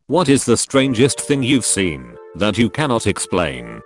What is the strangest thing you've seen that you cannot explain?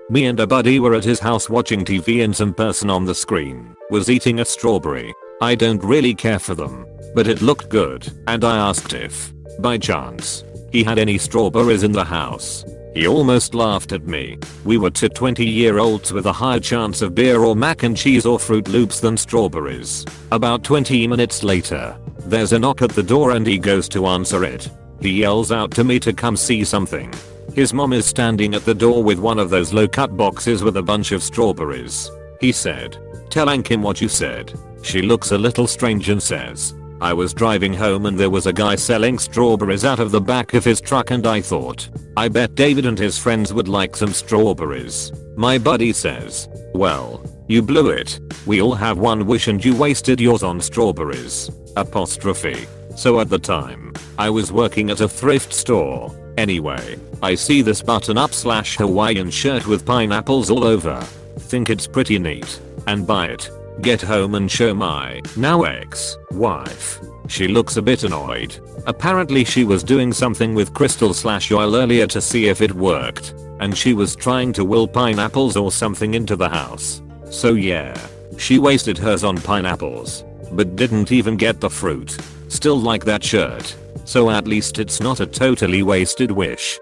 Me and a buddy were at his house watching TV and some person on the screen was eating a strawberry. I don't really care for them, but it looked good and I asked if, by chance, he had any strawberries in the house. He almost laughed at me. We were two 20-year-olds with a higher chance of beer or mac and cheese or Fruit Loops than strawberries. About 20 minutes later, there's a knock at the door and he goes to answer it. He yells out to me to come see something. His mom is standing at the door with one of those low-cut boxes with a bunch of strawberries. He said, "Tell Kim what you said." She looks a little strange and says, "I was driving home and there was a guy selling strawberries out of the back of his truck and I thought, I bet David and his friends would like some strawberries." My buddy says, "Well, you blew it. We all have one wish and you wasted yours on strawberries." Apostrophe. So at the time, I was working at a thrift store. Anyway, I see this button-up / Hawaiian shirt with pineapples all over. Think it's pretty neat and buy it. Get home and show my now ex-wife. She looks a bit annoyed. Apparently she was doing something with crystal / oil earlier to see if it worked, and she was trying to will pineapples or something into the house. So yeah, she wasted hers on pineapples, but didn't even get the fruit. Still like that shirt. So at least it's not a totally wasted wish.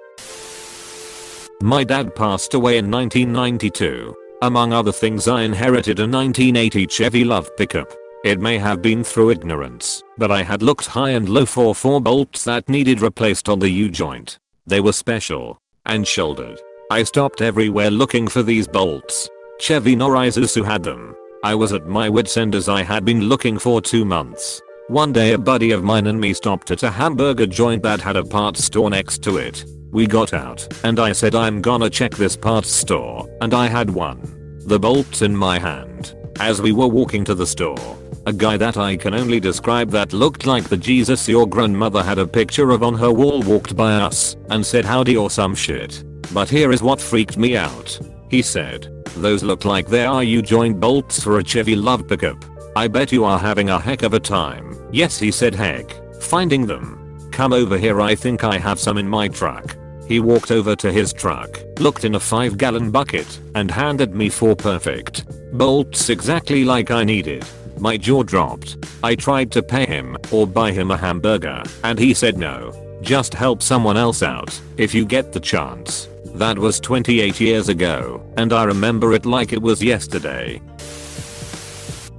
My dad passed away in 1992. Among other things, I inherited a 1980 Chevy Love pickup. It may have been through ignorance, but I had looked high and low for 4 bolts that needed replaced on the U-joint. They were special and shouldered. I stopped everywhere looking for these bolts. Chevy nor Isuzu had them. I was at my wit's end as I had been looking for 2 months. One day a buddy of mine and me stopped at a hamburger joint that had a parts store next to it. We got out and I said, "I'm gonna check this parts store," and I had the bolts in my hand. As we were walking to the store, a guy that I can only describe that looked like the Jesus your grandmother had a picture of on her wall walked by us and said howdy or some shit. But here is what freaked me out. He said, "Those look like they are U-joint bolts for a Chevy Love pickup. I bet you are having a heck of a time." Yes, he said, "Heck, finding them. Come over here, I think I have some in my truck." He walked over to his truck, looked in a 5-gallon bucket, and handed me 4 perfect bolts exactly like I needed. My jaw dropped. I tried to pay him or buy him a hamburger, and he said no. Just help someone else out if you get the chance. That was 28 years ago, and I remember it like it was yesterday.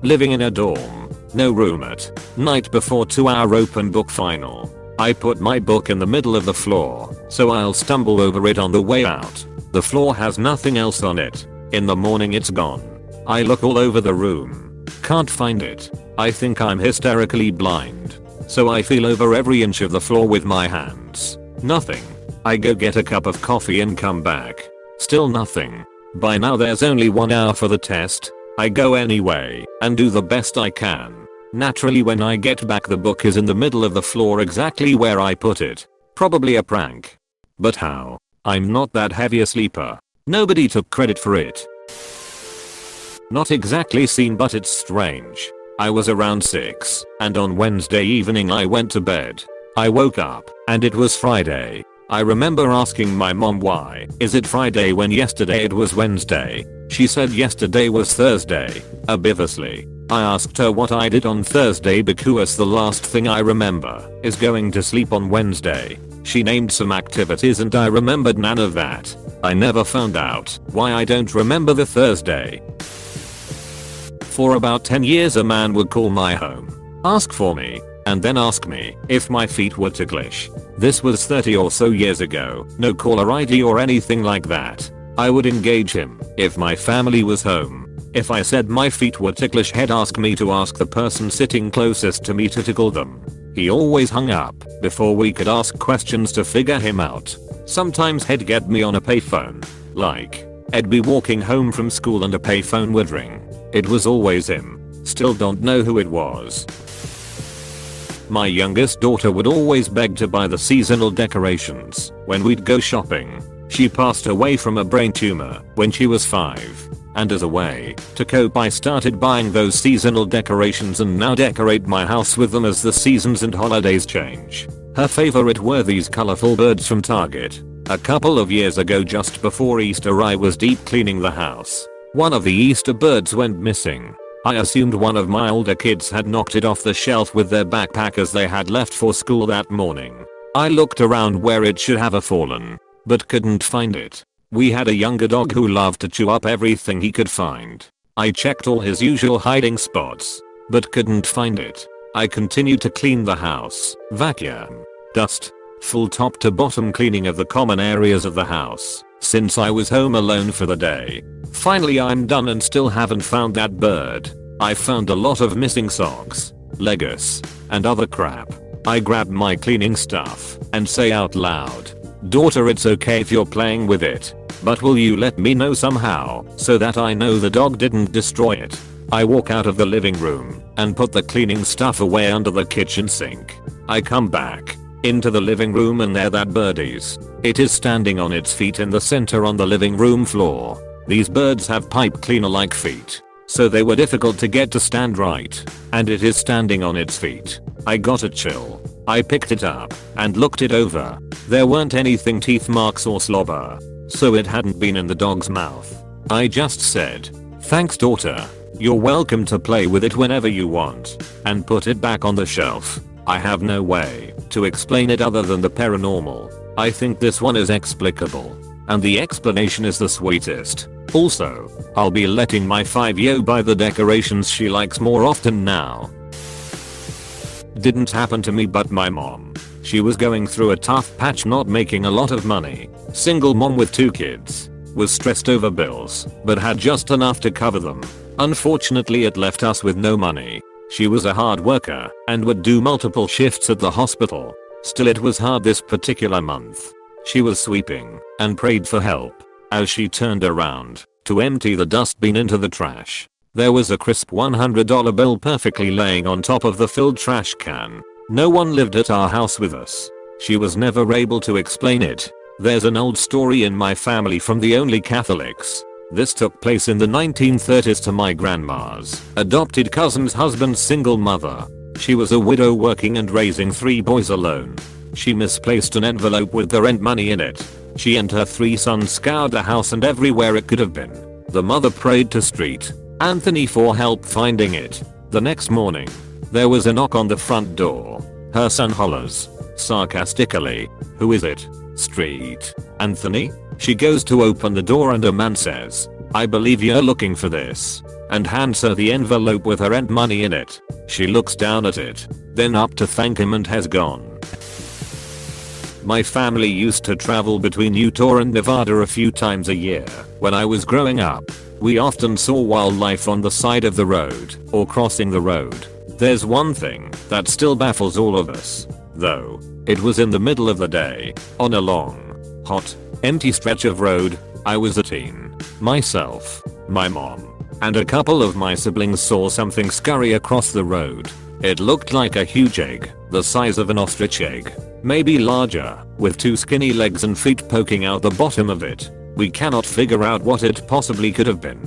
Living in a dorm, no roommate. Night before 2-hour open book final. I put my book in the middle of the floor, so I'll stumble over it on the way out. The floor has nothing else on it. In the morning it's gone. I look all over the room. Can't find it. I think I'm hysterically blind. So I feel over every inch of the floor with my hands. Nothing. I go get a cup of coffee and come back. Still nothing. By now there's only 1 hour for the test. I go anyway and do the best I can. Naturally when I get back the book is in the middle of the floor exactly where I put it. Probably a prank. But how? I'm not that heavy a sleeper. Nobody took credit for it. Not exactly seen, but it's strange. I was around 6 and on Wednesday evening I went to bed. I woke up and it was Friday. I remember asking my mom, "Why is it Friday when yesterday it was Wednesday?" She said yesterday was Thursday. Obviously. I asked her what I did on Thursday because the last thing I remember is going to sleep on Wednesday. She named some activities and I remembered none of that. I never found out why I don't remember the Thursday. For about 10 years a man would call my home, ask for me, and then ask me if my feet were ticklish. This was 30 or so years ago, no caller ID or anything like that. I would engage him if my family was home. If I said my feet were ticklish, he'd ask me to ask the person sitting closest to me to tickle them. He always hung up before we could ask questions to figure him out. Sometimes he'd get me on a payphone. Like, I'd be walking home from school and a payphone would ring. It was always him. Still don't know who it was. My youngest daughter would always beg to buy the seasonal decorations when we'd go shopping. She passed away from a brain tumor when she was 5. And as a way to cope I started buying those seasonal decorations and now decorate my house with them as the seasons and holidays change. Her favorite were these colorful birds from Target. A couple of years ago, just before Easter, I was deep cleaning the house. One of the Easter birds went missing. I assumed one of my older kids had knocked it off the shelf with their backpack as they had left for school that morning. I looked around where it should have fallen, but couldn't find it. We had a younger dog who loved to chew up everything he could find. I checked all his usual hiding spots, but couldn't find it. I continued to clean the house, vacuum, dust, full top to bottom cleaning of the common areas of the house, since I was home alone for the day. Finally I'm done and still haven't found that bird. I found a lot of missing socks, Legos, and other crap. I grab my cleaning stuff and say out loud, "Daughter, it's okay if you're playing with it, but will you let me know somehow so that I know the dog didn't destroy it?" I walk out of the living room and put the cleaning stuff away under the kitchen sink. I come back into the living room and there that bird is. It is standing on its feet in the center on the living room floor. These birds have pipe cleaner like feet, so they were difficult to get to stand right, and it is standing on its feet. I got a chill. I picked it up and looked it over. There weren't anything teeth marks or slobber, so it hadn't been in the dog's mouth. I just said, "Thanks, daughter. You're welcome to play with it whenever you want," and put it back on the shelf. I have no way to explain it other than the paranormal. I think this one is explicable, and the explanation is the sweetest. Also, I'll be letting my 5-year-old buy the decorations she likes more often now. Didn't happen to me but my mom. She was going through a tough patch, not making a lot of money. Single mom with 2 kids. Was stressed over bills, but had just enough to cover them. Unfortunately, it left us with no money. She was a hard worker and would do multiple shifts at the hospital. Still, it was hard this particular month. She was sweeping and prayed for help. As she turned around to empty the dustbin into the trash, there was a crisp $100 bill perfectly laying on top of the filled trash can. No one lived at our house with us. She was never able to explain it. There's an old story in my family from the only Catholics. This took place in the 1930s to my grandma's adopted cousin's husband's single mother. She was a widow working and raising 3 boys alone. She misplaced an envelope with the rent money in it. She and her 3 sons scoured the house and everywhere it could have been. The mother prayed to Street Anthony for help finding it. The next morning, there was a knock on the front door. Her son hollers sarcastically, "Who is it? Street Anthony?" She goes to open the door and a man says, "I believe you're looking for this," and hands her the envelope with her rent money in it. She looks down at it, then up to thank him and has gone. My family used to travel between Utah and Nevada a few times a year. When I was growing up, we often saw wildlife on the side of the road or crossing the road. There's one thing that still baffles all of us, though. It was in the middle of the day, on a long, hot, empty stretch of road. I was a teen. Myself, my mom, and a couple of my siblings saw something scurry across the road. It looked like a huge egg, the size of an ostrich egg, maybe larger, with 2 skinny legs and feet poking out the bottom of it. We cannot figure out what it possibly could have been.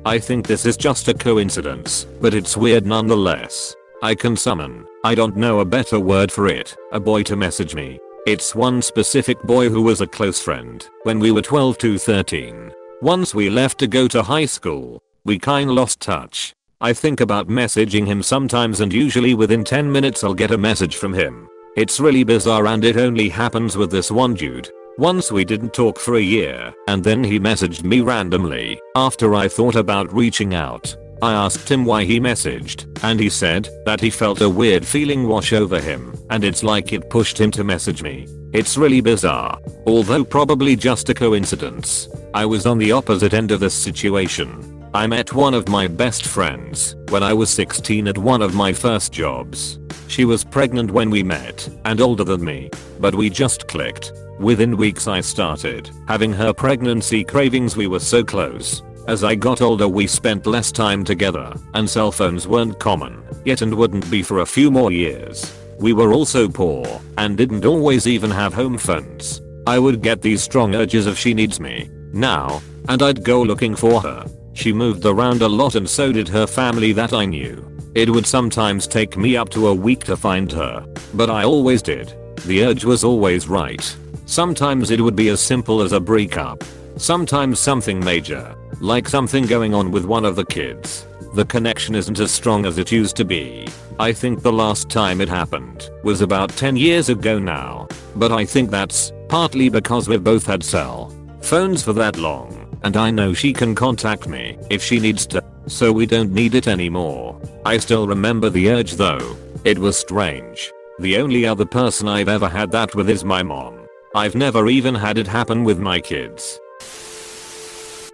I think this is just a coincidence, but it's weird nonetheless. I can summon, I don't know a better word for it, a boy to message me. It's one specific boy who was a close friend when we were 12 to 13. Once we left to go to high school, we kinda lost touch. I think about messaging him sometimes and usually within 10 minutes I'll get a message from him. It's really bizarre and it only happens with this one dude. Once we didn't talk for a year and then he messaged me randomly after I thought about reaching out. I asked him why he messaged, and he said that he felt a weird feeling wash over him, and it's like it pushed him to message me. It's really bizarre, although probably just a coincidence. I was on the opposite end of this situation. I met one of my best friends when I was 16 at one of my first jobs. She was pregnant when we met, and older than me, but we just clicked. Within weeks I started having her pregnancy cravings. We were so close. As I got older we spent less time together, and cell phones weren't common yet and wouldn't be for a few more years. We were also poor and didn't always even have home phones. I would get these strong urges of she needs me now, and I'd go looking for her. She moved around a lot and so did her family that I knew. It would sometimes take me up to a week to find her, but I always did. The urge was always right. Sometimes it would be as simple as a breakup. Sometimes something major, like something going on with one of the kids. The connection isn't as strong as it used to be. I think the last time it happened was about 10 years ago now, but I think that's partly because we've both had cell phones for that long, and I know she can contact me if she needs to, so we don't need it anymore. I still remember the urge though. It was strange. The only other person I've ever had that with is my mom. I've never even had it happen with my kids.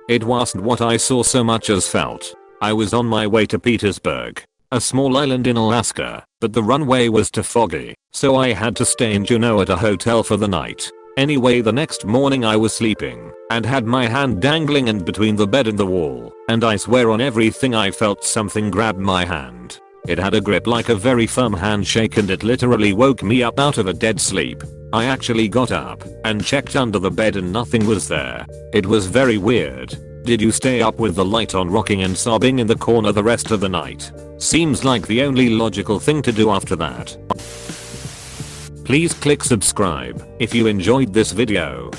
It wasn't what I saw so much as felt. I was on my way to Petersburg, a small island in Alaska, but the runway was too foggy, so I had to stay in Juneau at a hotel for the night. Anyway, the next morning I was sleeping and had my hand dangling in between the bed and the wall, and I swear on everything I felt something grabbed my hand. It had a grip like a very firm handshake, and it literally woke me up out of a dead sleep. I actually got up and checked under the bed and nothing was there. It was very weird. Did you stay up with the light on, rocking and sobbing in the corner the rest of the night? Seems like the only logical thing to do after that. Please click subscribe if you enjoyed this video.